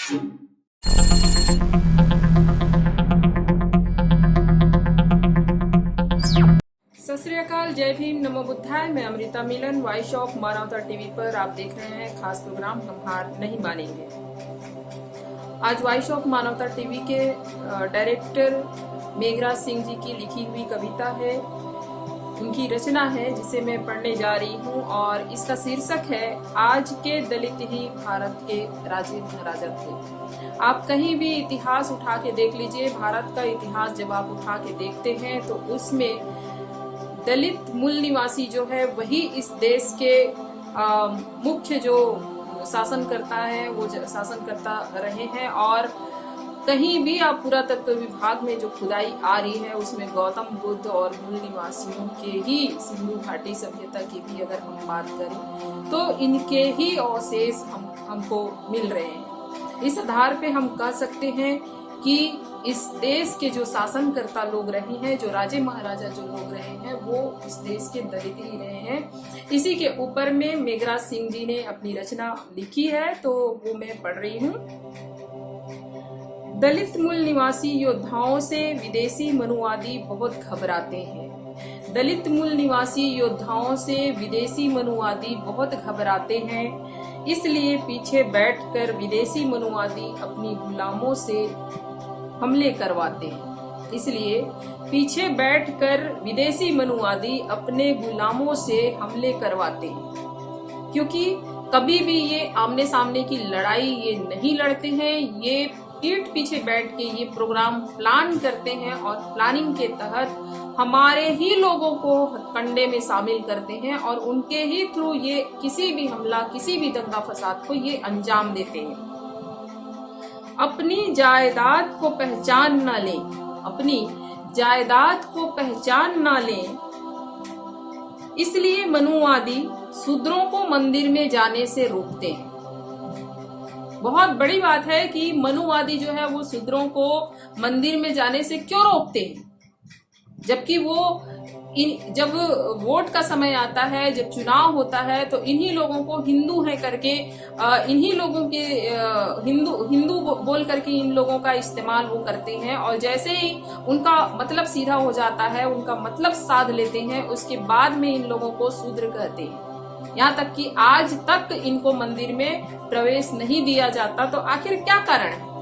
सत श्री अकाल, जय भीम, नमो बुद्धाय। मैं अमृता मिलन, वॉइस ऑफ मानवता टीवी पर आप देख रहे हैं खास प्रोग्राम हम हार नहीं मानेंगे। आज वॉइस ऑफ मानवता टीवी के डायरेक्टर मेघराज सिंह जी की लिखी हुई कविता है, उनकी रचना है जिसे मैं पढ़ने जा रही हूँ और इसका शीर्षक है आज के दलित ही भारत के राजे महाराजा थे। आप कहीं भी इतिहास उठा के देख लीजिए, भारत का इतिहास जब आप उठा के देखते हैं तो उसमें दलित मूल निवासी जो है वही इस देश के मुख्य जो शासनकर्ता है वो शासन करता रहे हैं। और कहीं भी आप पुरातत्व विभाग में जो खुदाई आ रही है उसमें गौतम बुद्ध और मूल निवासियों के ही सिंधु घाटी सभ्यता की भी अगर हम बात करें तो इनके ही अवशेष हमको मिल रहे हैं। इस आधार पे हम कह सकते हैं कि इस देश के जो शासनकर्ता लोग रहे हैं, जो राजे महाराजा जो लोग रहे हैं, वो इस देश के दलित ही रहे हैं। इसी के ऊपर में मेघराज सिंह जी ने अपनी रचना लिखी है, तो वो मैं पढ़ रही हूँ। दलित मूल निवासी योद्धाओं से विदेशी मनुवादी बहुत घबराते हैं। दलित मूल निवासी योद्धाओं से विदेशी मनुवादी बहुत घबराते हैं, इसलिए पीछे बैठकर विदेशी मनुवादी अपनी गुलामों से हमले करवाते हैं। इसलिए पीछे बैठकर विदेशी मनुवादी अपने गुलामों से हमले करवाते हैं, क्योंकि कभी भी ये आमने सामने की लड़ाई ये नहीं लड़ते हैं, ये पीठ पीछे बैठ के ये प्रोग्राम प्लान करते हैं और प्लानिंग के तहत हमारे ही लोगों को कंडे में शामिल करते हैं और उनके ही थ्रू ये किसी भी हमला, किसी भी दंगा फसाद को ये अंजाम देते हैं। अपनी जायदाद को पहचान न लें, अपनी जायदाद को पहचान न लें, इसलिए मनुवादी शूद्रों को मंदिर में जाने से रोकते हैं। बहुत बड़ी बात है कि मनुवादी जो है वो शूद्रों को मंदिर में जाने से क्यों रोकते हैं, जबकि वो जब वोट का समय आता है, जब चुनाव होता है, तो इन्हीं लोगों को हिंदू है करके इन्हीं लोगों के हिंदू बोल करके इन लोगों का इस्तेमाल वो करते हैं। और जैसे ही उनका मतलब सीधा हो जाता है, उनका मतलब साध लेते हैं, उसके बाद में इन लोगों को शूद्र कहते हैं। यहाँ तक कि आज तक इनको मंदिर में प्रवेश नहीं दिया जाता। तो आखिर क्या कारण है?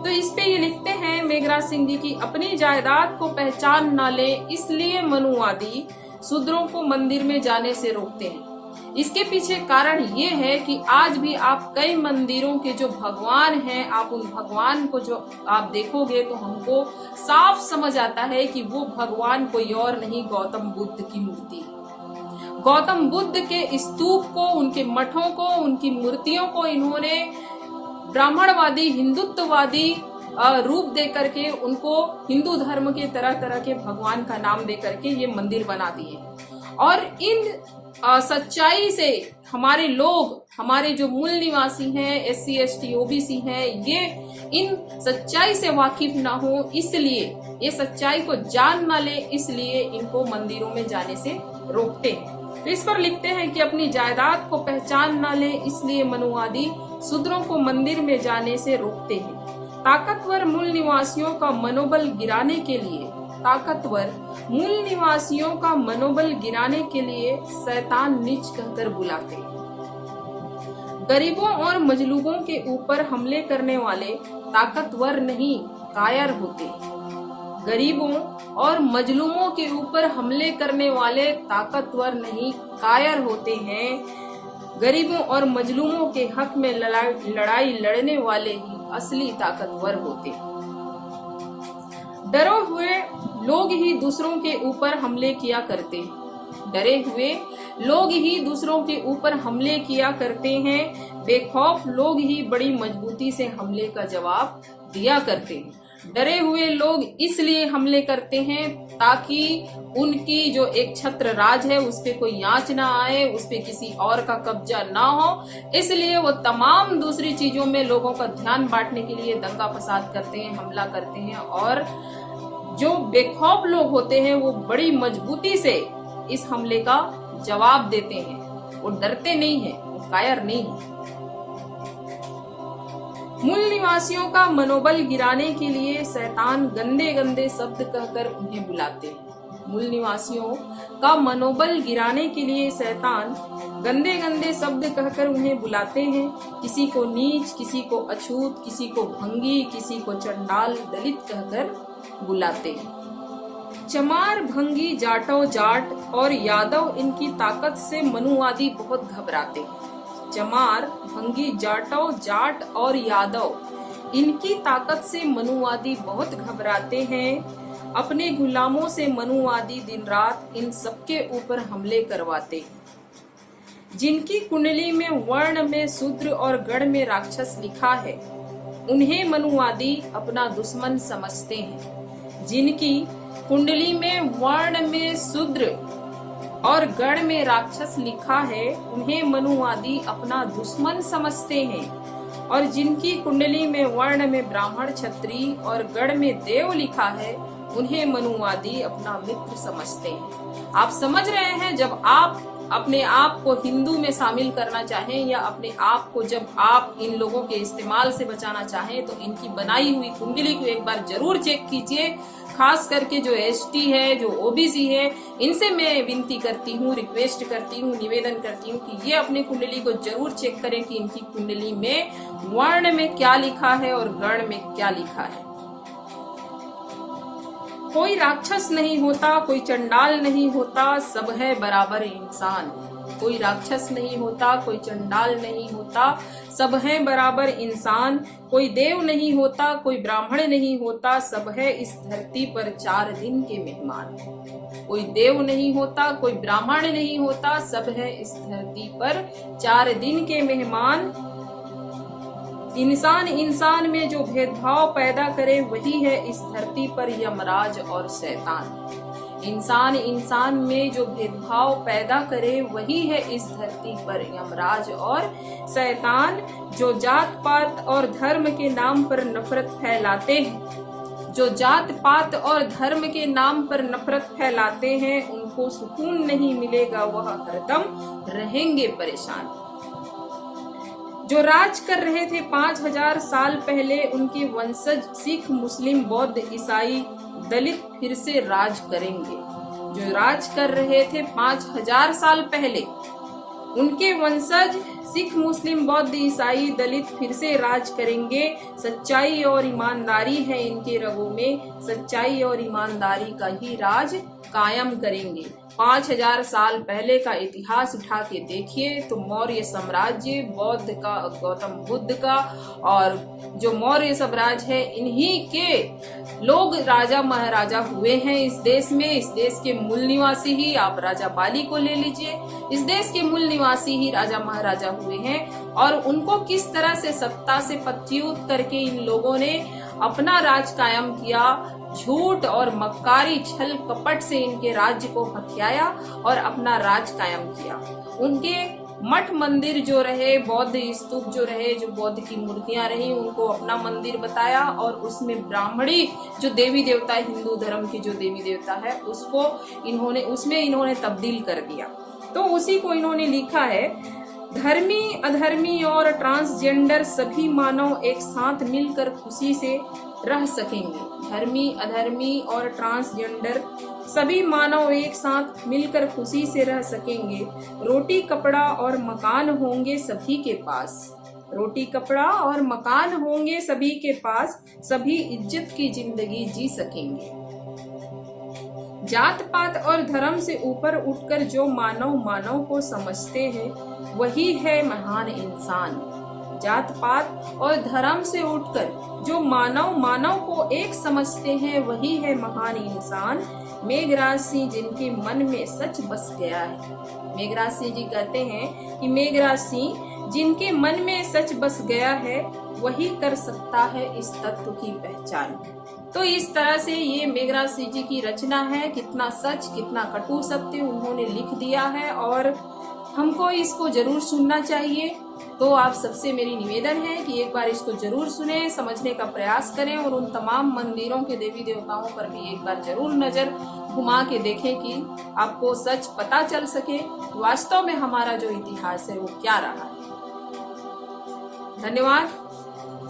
तो इस पे ये लिखते हैं मेघराज सिंह जी की अपनी जायदाद को पहचान न ले, इसलिए मनुवादी शूद्रों को मंदिर में जाने से रोकते हैं। इसके पीछे कारण ये है कि आज भी आप कई मंदिरों के जो भगवान हैं, आप उन भगवान को जो आप देखोगे तो हमको साफ समझ आता है कि वो भगवान कोई और नहीं, गौतम बुद्ध की मूर्ति है। गौतम बुद्ध के स्तूप को, उनके मठों को, उनकी मूर्तियों को इन्होंने ब्राह्मणवादी, हिंदुत्ववादी रूप दे करके उनको हिंदू धर्म के तरह तरह के भगवान का नाम दे करके ये मंदिर बना दिए। और इन सच्चाई से हमारे लोग, हमारे जो मूल निवासी हैं, SC ST OBC हैं, ये इन सच्चाई से वाकिफ ना हो, इसलिए ये सच्चाई को जान ना ले, इसलिए इनको मंदिरों में जाने से रोकते हैं। तो इस पर लिखते हैं कि अपनी जायदाद को पहचान ना ले, इसलिए मनुवादी शूद्रों को मंदिर में जाने से रोकते हैं। ताकतवर मूल निवासियों का मनोबल गिराने के लिए, ताकतवर मूल निवासियों का मनोबल गिराने के लिए शैतान नीच कहकर बुलाते हैं। गरीबों और मजलूमों के ऊपर हमले करने वाले ताकतवर नहीं, कायर होते हैं। गरीबों और मजलूमों के ऊपर हमले करने वाले ताकतवर नहीं, कायर होते हैं। गरीबों और मजलूमों के हक में लड़ाई लड़ने वाले ही असली ताकतवर होते हैं। डरे हुए लोग ही दूसरों के ऊपर हमले किया करते हैं। डरे हुए लोग ही दूसरों के ऊपर हमले किया करते हैं। बेखौफ लोग ही बड़ी मजबूती से हमले का जवाब दिया करते हैं। डरे हुए लोग इसलिए हमले करते हैं ताकि उनकी जो एक छत्र राज है उस पे कोई आंच ना आए, उस पे किसी और का कब्जा ना हो, इसलिए वो तमाम दूसरी चीजों में लोगों का ध्यान बांटने के लिए दंगा फसाद करते हैं, हमला करते हैं। और जो बेखौफ लोग होते हैं वो बड़ी मजबूती से इस हमले का जवाब देते हैं। वो डरते नहीं है, वो कायर नहीं है। मूल निवासियों का मनोबल गिराने के लिए शैतान गंदे गंदे शब्द कहकर उन्हें बुलाते हैं। मूल निवासियों का मनोबल गिराने के लिए शैतान गंदे गंदे शब्द कहकर उन्हें बुलाते हैं। किसी को नीच, किसी को अछूत, किसी को भंगी, किसी को चंडाल, दलित कहकर बुलाते हैं। चमार, भंगी, जाटव, जाट और यादव इनकी ताकत से मनुवादी बहुत घबराते हैं। चमार, भंगी, जाटव, जाट और यादव इनकी ताकत से मनुवादी बहुत घबराते हैं। अपने गुलामों से मनुवादी दिन रात इन सबके ऊपर हमले करवाते हैं। जिनकी कुंडली में वर्ण में शूद्र और गढ़ में राक्षस लिखा है, उन्हें मनुवादी अपना दुश्मन समझते हैं। जिनकी कुंडली में वर्ण में शूद्र और गढ़ में राक्षस लिखा है, उन्हें मनुवादी अपना दुश्मन समझते हैं। और जिनकी कुंडली में वर्ण में ब्राह्मण, क्षत्रिय और गढ़ में देव लिखा है, उन्हें मनुवादी अपना मित्र समझते हैं। आप समझ रहे हैं, जब आप अपने आप को हिंदू में शामिल करना चाहें या अपने आप को जब आप इन लोगों के इस्तेमाल से बचाना चाहें, तो इनकी बनाई हुई कुंडली को एक बार जरूर चेक कीजिए। खास करके जो एसटी है, जो ओबीसी है, इनसे मैं विनती करती हूँ, रिक्वेस्ट करती हूँ, निवेदन करती हूँ कि ये अपने कुंडली को जरूर चेक करें कि इनकी कुंडली में वर्ण में क्या लिखा है और गण में क्या लिखा है। कोई राक्षस नहीं होता, कोई चंडाल नहीं होता, सब है बराबर इंसान। कोई राक्षस नहीं होता, कोई चंडाल नहीं होता, सब है बराबर इंसान। कोई देव नहीं होता, कोई ब्राह्मण नहीं होता, सब है इस धरती पर 4 दिन के मेहमान। कोई देव नहीं होता, कोई ब्राह्मण नहीं होता, सब है इस धरती पर 4 दिन के मेहमान। इंसान इंसान में जो भेदभाव पैदा करे, वही है इस धरती पर यमराज और शैतान। इंसान इंसान में जो भेदभाव पैदा करे, वही है इस धरती पर यमराज और शैतान। जो जात पात और धर्म के नाम पर नफरत फैलाते हैं, जो जात पात और धर्म के नाम पर नफरत फैलाते हैं, उनको सुकून नहीं मिलेगा, वह हरदम रहेंगे परेशान। जो राज कर रहे थे 5000 साल पहले, उनके वंशज सिख, मुस्लिम, बौद्ध, ईसाई, दलित फिर से राज करेंगे। जो राज कर रहे थे 5000 साल पहले, उनके वंशज सिख, मुस्लिम, बौद्ध, ईसाई, दलित फिर से राज करेंगे। सच्चाई और ईमानदारी है इनके रगों में, सच्चाई और ईमानदारी का ही राज कायम करेंगे। 5000 साल पहले का इतिहास उठा के देखिए तो मौर्य साम्राज्य, बौद्ध का, गौतम बुद्ध का, और जो मौर्य साम्राज्य है, इन्हीं के लोग राजा महाराजा हुए हैं इस देश में। इस देश के मूल निवासी ही, आप राजा बाली को ले लीजिए, इस देश के मूल निवासी ही राजा महाराजा हुए हैं। और उनको किस तरह से सत्ता से पदच्युत करके इन लोगों ने अपना राज कायम किया, झूठ और मक्कारी, छल कपट से इनके राज्य को हथियाया और अपना राज कायम किया। उनके मठ मंदिर जो रहे, बौद्ध स्तूप जो रहे, जो बौद्ध की मूर्तियां रही, उनको अपना मंदिर बताया और उसमें ब्राह्मणी जो देवी देवता, हिंदू धर्म की जो देवी देवता है, उसमें इन्होंने तब्दील कर दिया। तो उसी को इन्होंने लिखा है, धर्मी, अधर्मी और ट्रांसजेंडर सभी मानव एक साथ मिलकर खुशी से रह सकेंगे। धर्मी, अधर्मी और ट्रांसजेंडर सभी मानव एक साथ मिलकर खुशी से रह सकेंगे। रोटी, कपड़ा और मकान होंगे सभी के पास। रोटी, कपड़ा और मकान होंगे सभी के पास, सभी इज्जत की जिंदगी जी सकेंगे। जात पात और धर्म से ऊपर उठकर जो मानव मानव को समझते हैं, वही है महान इंसान। जात पात और धर्म से उठकर जो मानव मानव को एक समझते हैं, वही है महान इंसान। मेघराज सिंह जिनके मन में सच बस गया है। मेघराज सिंह जी कहते हैं कि मेघराज सिंह जिनके मन में सच बस गया है, वही कर सकता है इस तत्व की पहचान। तो इस तरह से ये मेघराज सिंह जी की रचना है। कितना सच, कितना कटु सत्य उन्होंने लिख दिया है और हमको इसको जरूर सुनना चाहिए। तो आप सबसे मेरी निवेदन है कि एक बार इसको जरूर सुने, समझने का प्रयास करें और उन तमाम मंदिरों के देवी देवताओं पर भी एक बार जरूर नजर घुमा के देखें कि आपको सच पता चल सके वास्तव में हमारा जो इतिहास है वो क्या रहा है। धन्यवाद।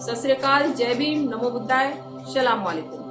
सत श्री अकाल, जय भीम, नमो बुद्धाय, सलाम वालेकुम।